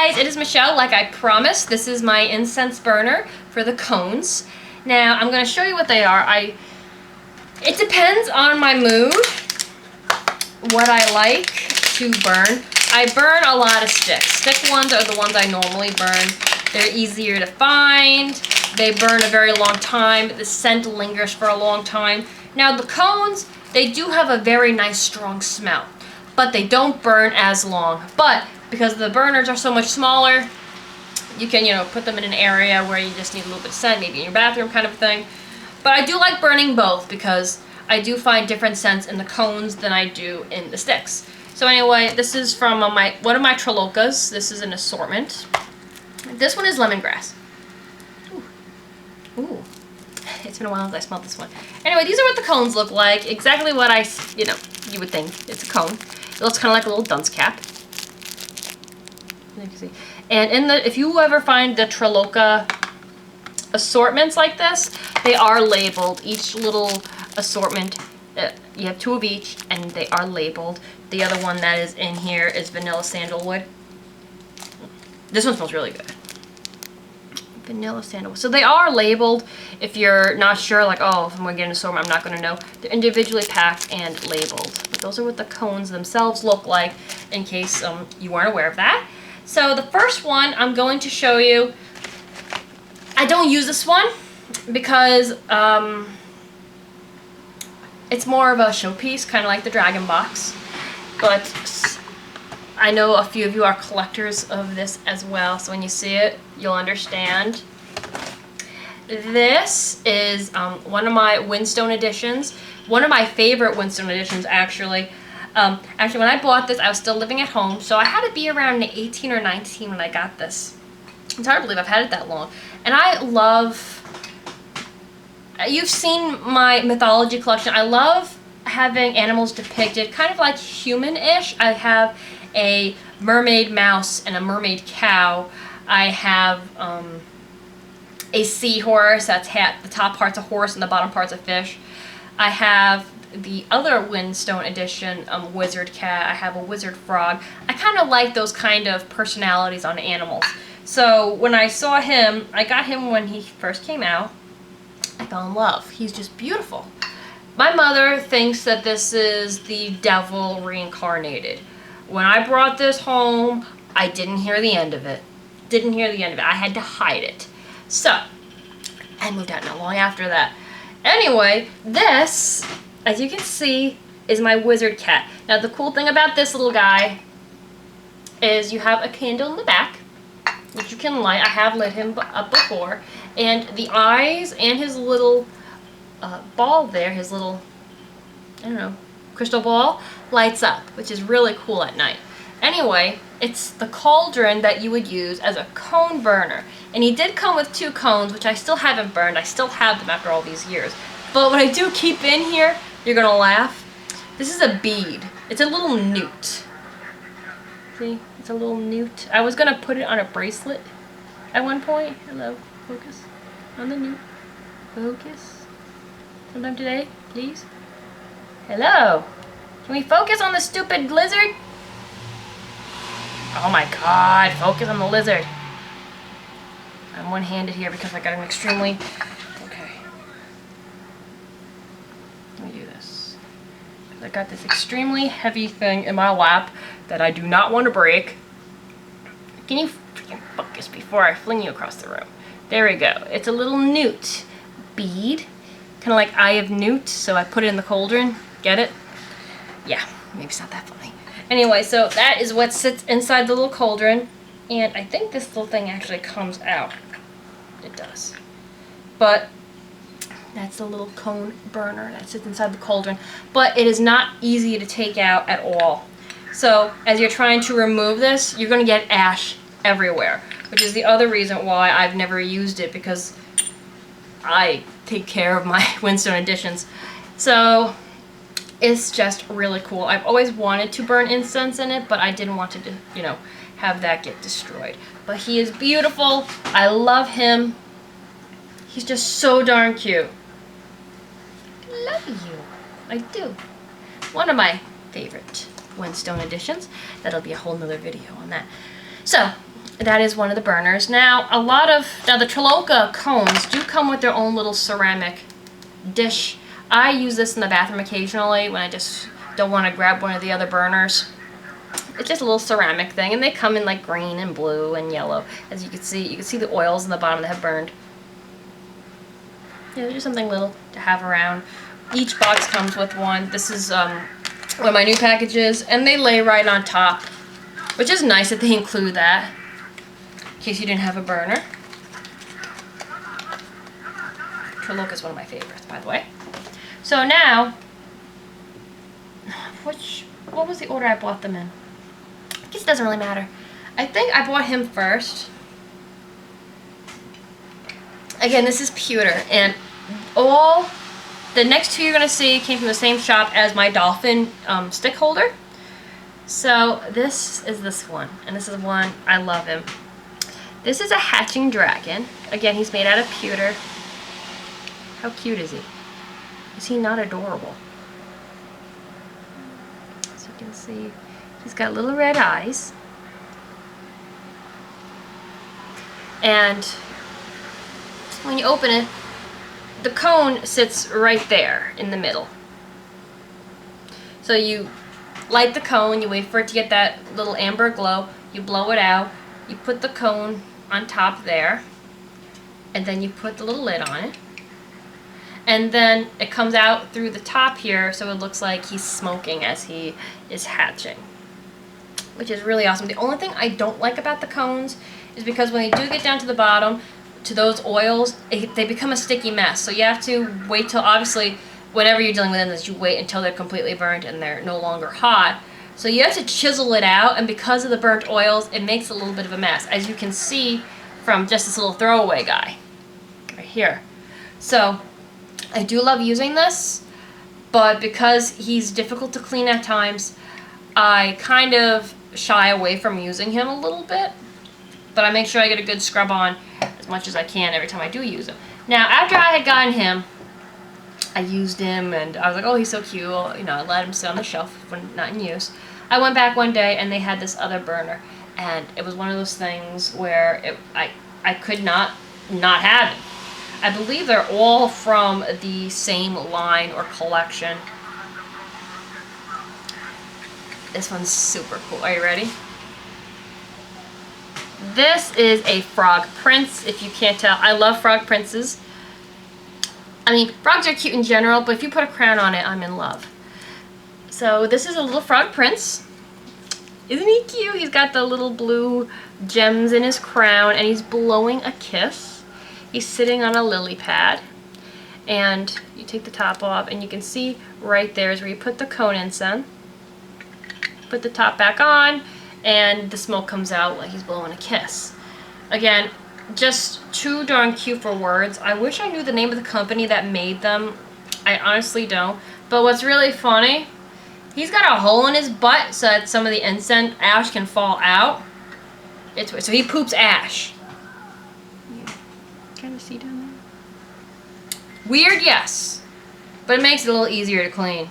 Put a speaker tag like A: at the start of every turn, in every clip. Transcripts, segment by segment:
A: guys, it is Michelle. Like I promised, this is my incense burner for the cones. Now I'm going to show you what they are. It depends on my mood, what I like to burn. I burn a lot of sticks. Stick ones are the ones I normally burn. They're easier to find. They burn a very long time. The scent lingers for a long time. Now the cones, they do have a very nice strong smell, but they don't burn as long. But because the burners are so much smaller, you can, put them in an area where you just need a little bit of scent, maybe in your bathroom kind of thing. But I do like burning both because I do find different scents in the cones than I do in the sticks. So anyway, this is from one of my Trilokas. This is an assortment. This one is lemongrass. Ooh. It's been a while since I smelled this one. Anyway, these are what the cones look like. Exactly what you would think. It's a cone. It looks kind of like a little dunce cap. You can see. And if you ever find the Triloka assortments like this, they are labeled. Each little assortment, you have 2 of each, and they are labeled. The other one that is in here is vanilla sandalwood. This one smells really good. Vanilla sandalwood. So they are labeled. If you're not sure, like, oh, if I'm going to get an assortment, I'm not going to know. They're individually packed and labeled. But those are what the cones themselves look like, in case you weren't aware of that. So the first one I'm going to show you, I don't use this one because it's more of a showpiece, kind of like the dragon box. But I know a few of you are collectors of this as well, so when you see it, you'll understand. This is one of my Windstone editions. One of my favorite Windstone editions, actually. Actually, when I bought this, I was still living at home, so I had to be around 18 or 19 when I got this. It's hard to believe I've had it that long. And I love... You've seen my mythology collection. I love having animals depicted kind of like human-ish. I have a mermaid mouse and a mermaid cow. I have a seahorse. That's the top part's a horse and the bottom part's a fish. I have the other Windstone edition, wizard cat. I have a wizard frog. I kind of like those kind of personalities on animals. So when I saw him, I got him when he first came out. I fell in love. He's just beautiful. My mother thinks that this is the devil reincarnated. When I brought this home, I didn't hear the end of it. Didn't hear the end of it. I had to hide it. So, I moved out not long after that. Anyway, this, as you can see, is my wizard cat. Now, the cool thing about this little guy is you have a candle in the back, which you can light. I have lit him up before. And the eyes and his little ball there, his little, I don't know, crystal ball, lights up, which is really cool at night. Anyway, it's the cauldron that you would use as a cone burner. And he did come with 2 cones, which I still haven't burned. I still have them after all these years. But what I do keep in here, you're going to laugh. This is a bead. It's a little newt. See? It's a little newt. I was going to put it on a bracelet at one point. Hello. Focus on the newt. Focus. Sometime today, please. Hello. Can we focus on the stupid lizard? Oh my god, focus on the lizard. I'm one-handed here because I got an extremely... Okay. Let me do this. I got this extremely heavy thing in my lap that I do not want to break. Can you freaking focus before I fling you across the room? There we go. It's a little newt bead. Kind of like Eye of Newt, so I put it in the cauldron. Get it? Yeah, maybe it's not that funny. Anyway, so that is what sits inside the little cauldron. And I think this little thing actually comes out. It does. But that's the little cone burner that sits inside the cauldron. But it is not easy to take out at all. So as you're trying to remove this, you're going to get ash everywhere. Which is the other reason why I've never used it, because I take care of my Windstone editions. So it's just really cool. I've always wanted to burn incense in it, but I didn't want to, have that get destroyed. But he is beautiful. I love him. He's just so darn cute. I love you. I do. One of my favorite Windstone editions. That'll be a whole nother video on that. So, that is one of the burners. Now, the Triloka cones do come with their own little ceramic dish. I use this in the bathroom occasionally when I just don't want to grab one of the other burners. It's just a little ceramic thing, and they come in like green and blue and yellow. As you can see the oils in the bottom that have burned. Yeah, they're just something little to have around. Each box comes with one. This is one of my new packages, and they lay right on top, which is nice that they include that, in case you didn't have a burner. Triloka is one of my favorites, by the way. So now, what was the order I bought them in? I guess it doesn't really matter. I think I bought him first. Again, this is pewter, and all the next two you're going to see came from the same shop as my dolphin stick holder. So this is this one, and this is one, I love him. This is a hatching dragon. Again, he's made out of pewter. How cute is he? Is he not adorable? As you can see, he's got little red eyes. And when you open it, the cone sits right there in the middle. So you light the cone, you wait for it to get that little amber glow, you blow it out, you put the cone on top there, and then you put the little lid on it. And then it comes out through the top here, so it looks like he's smoking as he is hatching, which is really awesome. The only thing I don't like about the cones is because when they do get down to the bottom, to those oils, they become a sticky mess. So you have to wait till, obviously, whenever you're dealing with them, you wait until they're completely burnt and they're no longer hot. So you have to chisel it out, and because of the burnt oils, it makes a little bit of a mess, as you can see from just this little throwaway guy right here. So I do love using this, but because he's difficult to clean at times, I kind of shy away from using him a little bit. But I make sure I get a good scrub on as much as I can every time I do use him. Now, after I had gotten him, I used him, and I was like, oh, he's so cute. You know, I let him sit on the shelf when not in use. I went back one day, and they had this other burner, and it was one of those things where I could not have it. I believe they're all from the same line or collection. This one's super cool. Are you ready? This is a frog prince, if you can't tell. I love frog princes. I mean, frogs are cute in general, but if you put a crown on it, I'm in love. So this is a little frog prince. Isn't he cute? He's got the little blue gems in his crown, and he's blowing a kiss. He's sitting on a lily pad. And you take the top off, and you can see right there is where you put the cone incense. Put the top back on, and the smoke comes out like he's blowing a kiss. Again, just too darn cute for words. I wish I knew the name of the company that made them. I honestly don't. But what's really funny, he's got a hole in his butt so that some of the incense ash can fall out. So he poops ash. You kind of see down there? Weird, yes. But it makes it a little easier to clean.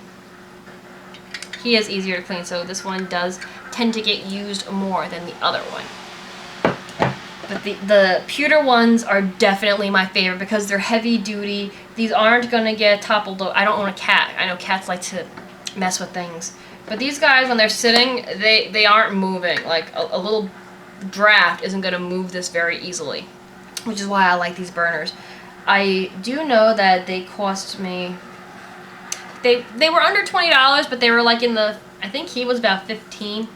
A: He is easier to clean, so this one does tend to get used more than the other one. But the pewter ones are definitely my favorite because they're heavy duty. These aren't going to get toppled over. I don't own a cat. I know cats like to mess with things. But these guys, when they're sitting, they aren't moving. Like a little draft isn't going to move this very easily, which is why I like these burners. I do know that they cost me... They were under $20, but they were like in the... I think he was about $15.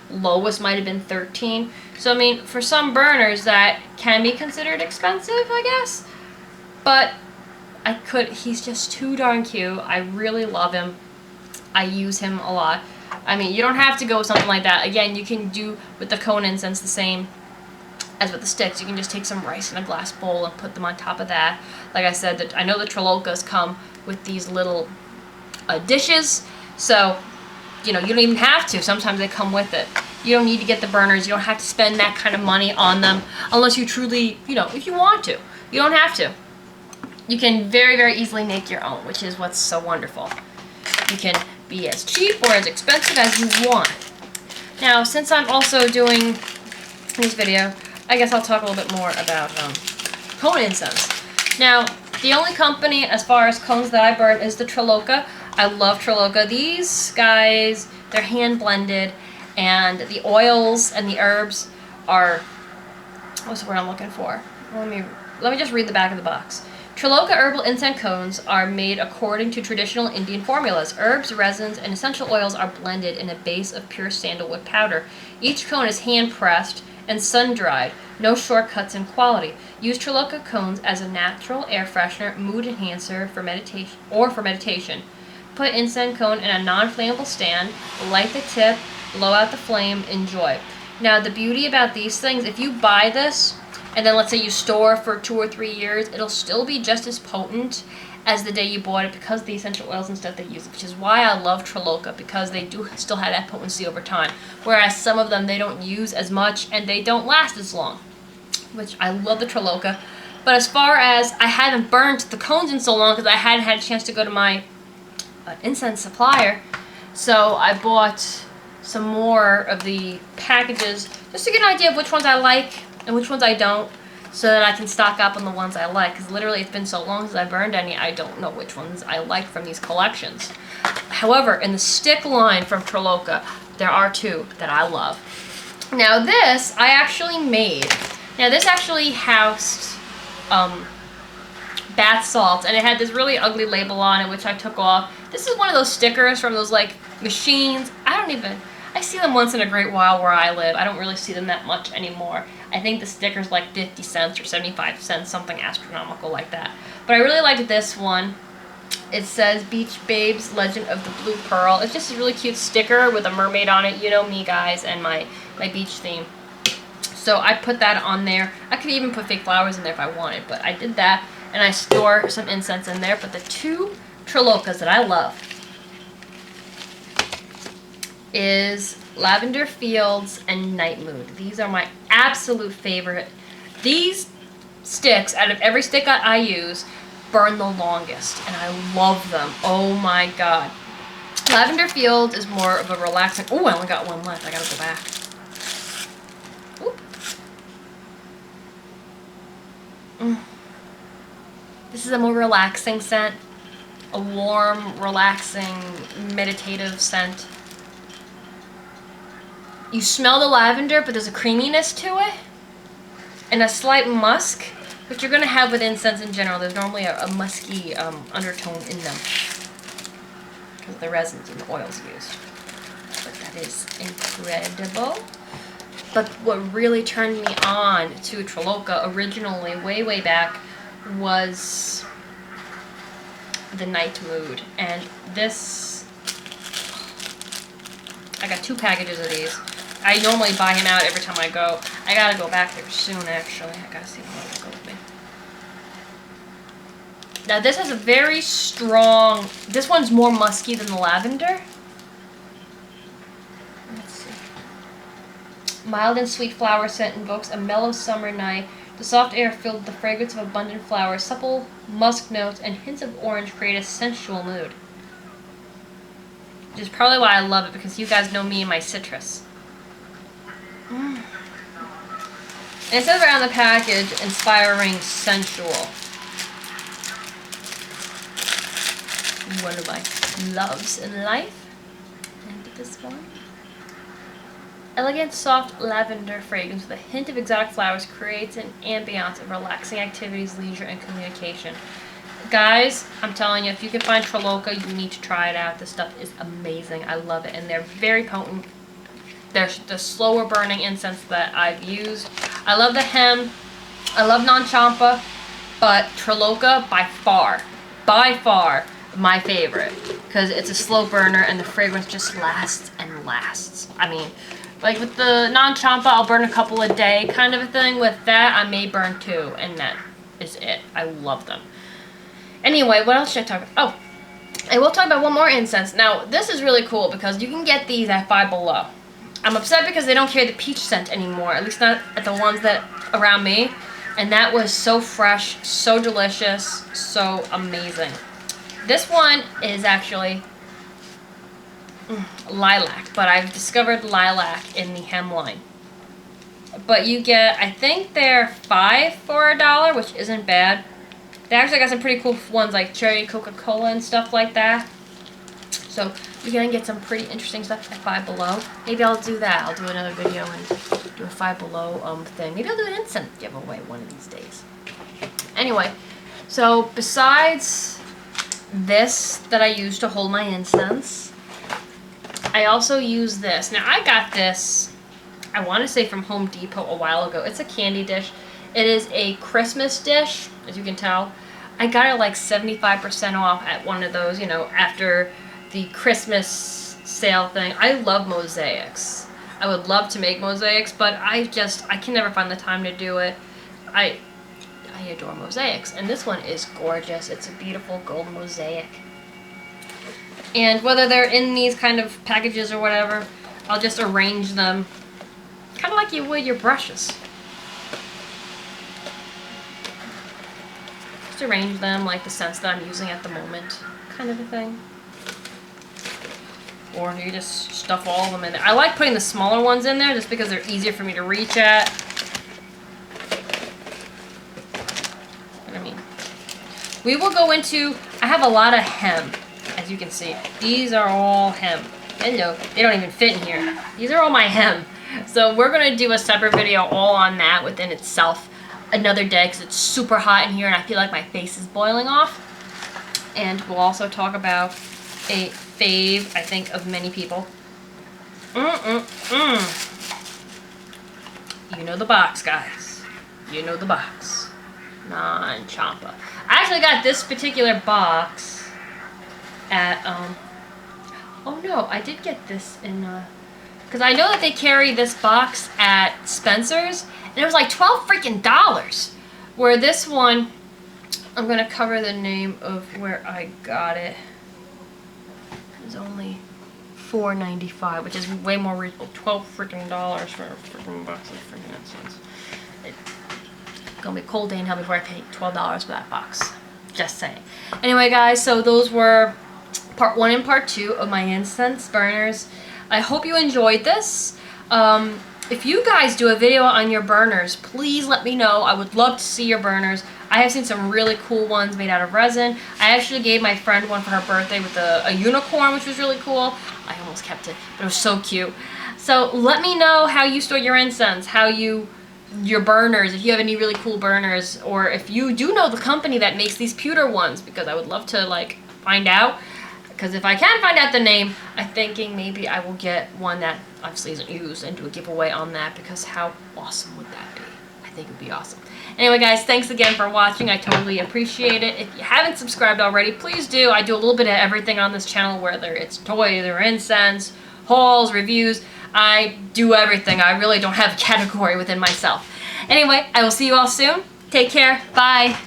A: Lowest might have been $13. So, I mean, for some burners, that can be considered expensive, I guess. But he's just too darn cute. I really love him. I use him a lot. I mean, you don't have to go with something like that. Again, you can do with the cone incense the same as with the sticks. You can just take some rice in a glass bowl and put them on top of that. Like I said, I know the Trilokas come with these little dishes. So, you know, you don't even have to. Sometimes they come with it. You don't need to get the burners. You don't have to spend that kind of money on them unless you truly, you know, if you want to. You don't have to. You can very, very easily make your own, which is what's so wonderful. You can be as cheap or as expensive as you want. Now, since I'm also doing in this video, I guess I'll talk a little bit more about cone incense. Now, the only company as far as cones that I burn is the Triloka. I love Triloka. These guys, they're hand blended, and the oils and the herbs are, what's the word I'm looking for? Let me just read the back of the box. Triloka herbal incense cones are made according to traditional Indian formulas. Herbs, resins, and essential oils are blended in a base of pure sandalwood powder. Each cone is hand-pressed and sun-dried. No shortcuts in quality. Use Triloka cones as a natural air freshener, mood enhancer for meditation. Put incense cone in a non-flammable stand, light the tip, blow out the flame, enjoy. Now, the beauty about these things, if you buy this, and then let's say you store for 2 or 3 years, it'll still be just as potent as the day you bought it because of the essential oils and stuff they use, which is why I love Triloka, because they do still have that potency over time. Whereas some of them, they don't use as much and they don't last as long, which I love the Triloka. But as far as, I haven't burnt the cones in so long because I hadn't had a chance to go to my incense supplier, so I bought some more of the packages just to get an idea of which ones I like and which ones I don't, so that I can stock up on the ones I like, because literally it's been so long since I burned any, I don't know which ones I like from these collections. However, in the stick line from Triloka, there are 2 that I love. Now this, I actually made. Now this actually housed bath salts, and it had this really ugly label on it, which I took off. This is one of those stickers from those, like, machines. I see them once in a great while where I live. I don't really see them that much anymore. I think the sticker's like 50 cents or 75 cents, something astronomical like that. But I really liked this one. It says Beach Babes, Legend of the Blue Pearl. It's just a really cute sticker with a mermaid on it. You know me, guys, and my beach theme. So I put that on there. I could even put fake flowers in there if I wanted, but I did that. And I store some incense in there. But the 2 Trilokas that I love is Lavender Fields and Night Mood. These are my absolute favorite. These sticks, out of every stick I use, burn the longest, and I love them. Oh my god. Lavender Fields is more of a relaxing... Oh, I only got one left. I gotta go back. This is a more relaxing scent. A warm, relaxing, meditative scent. You smell the lavender, but there's a creaminess to it, and a slight musk, which you're going to have with incense in general. There's normally a musky undertone in them, because of the resins and the oils used. But that is incredible. But what really turned me on to Triloka originally, way back, was the Night Mood. And this, I got 2 packages of these. I normally buy him out every time I go. I gotta go back there soon, actually. I gotta see if I go with me. Now, this has a very strong... This one's more musky than the lavender. Let's see. Mild and sweet flower scent invokes a mellow summer night. The soft air filled with the fragrance of abundant flowers, supple musk notes, and hints of orange create a sensual mood. Which is probably why I love it, because you guys know me and my citrus. And it says right on the package, inspiring, sensual. One of my loves in life. And this one. Elegant, soft lavender fragrance with a hint of exotic flowers creates an ambiance of relaxing activities, leisure, and communication. Guys, I'm telling you, if you can find Triloka, you need to try it out. This stuff is amazing. I love it, and they're very potent. They're the slower burning incense that I've used. I love the hem. I love non-champa, but Triloka by far, my favorite, because it's a slow burner and the fragrance just lasts and lasts. I mean, like with the non-champa, I'll burn a couple a day kind of a thing. With that, I may burn 2, and that is it. I love them. Anyway, what else should I talk about? Oh, I will talk about one more incense. Now, this is really cool because you can get these at Five Below. I'm upset because they don't carry the peach scent anymore, at least not at the ones that around me. And that was so fresh, so delicious, so amazing. This one is actually lilac, but I've discovered lilac in the hemline. but you get, I think they're 5 for $1, which isn't bad. They actually got some pretty cool ones like cherry Coca-Cola and stuff like that. So you're going to get some pretty interesting stuff at Five Below. Maybe I'll do that. I'll do another video and do a Five Below thing. Maybe I'll do an incense giveaway one of these days. Anyway, so besides this that I use to hold my incense, I also use this. Now I got this, I want to say from Home Depot a while ago. It's a candy dish. It is a Christmas dish, as you can tell. I got it like 75% off at one of those, you know, after the Christmas sale thing. I love mosaics. I would love to make mosaics, but I can never find the time to do it. I adore mosaics, and this one is gorgeous. It's a beautiful gold mosaic. And whether they're in these kind of packages or whatever, I'll just arrange them kind of like you would your brushes. Just arrange them like the scents that I'm using at the moment, kind of a thing. Or you just stuff all of them in there. I like putting the smaller ones in there just because they're easier for me to reach at. What I mean. We will go into, I have a lot of hem, as you can see. These are all hem. Hello, they don't even fit in here. These are all my hem. So we're going to do a separate video all on that within itself another day because it's super hot in here and I feel like my face is boiling off. And we'll also talk about a fave, I think, of many people. You know the box, guys. You know the box. Non-Champa. I actually got this particular box at, oh no, I did get this in, because I know that they carry this box at Spencer's, and it was like $12 freaking dollars. Where this one, I'm going to cover the name of where I got it. It's only $4.95, which is way more reasonable. $12 freaking dollars for a freaking box of freaking incense. It's gonna be a cold day in hell before I pay $12 for that box. Just saying. Anyway, guys, so those were part 1 and part 2 of my incense burners. I hope you enjoyed this. If you guys do a video on your burners, please let me know. I would love to see your burners. I have seen some really cool ones made out of resin. I actually gave my friend one for her birthday with a unicorn, which was really cool. I almost kept it, but it was so cute. So let me know how you store your incense, your burners, if you have any really cool burners, or if you do know the company that makes these pewter ones, because I would love to like find out. Because if I can find out the name, I'm thinking maybe I will get one that obviously isn't used and do a giveaway on that, because how awesome would that be? I think it would be awesome. Anyway, guys, thanks again for watching. I totally appreciate it. If you haven't subscribed already, please do. I do a little bit of everything on this channel, whether it's toys or incense, hauls, reviews. I do everything. I really don't have a category within myself. Anyway, I will see you all soon. Take care. Bye.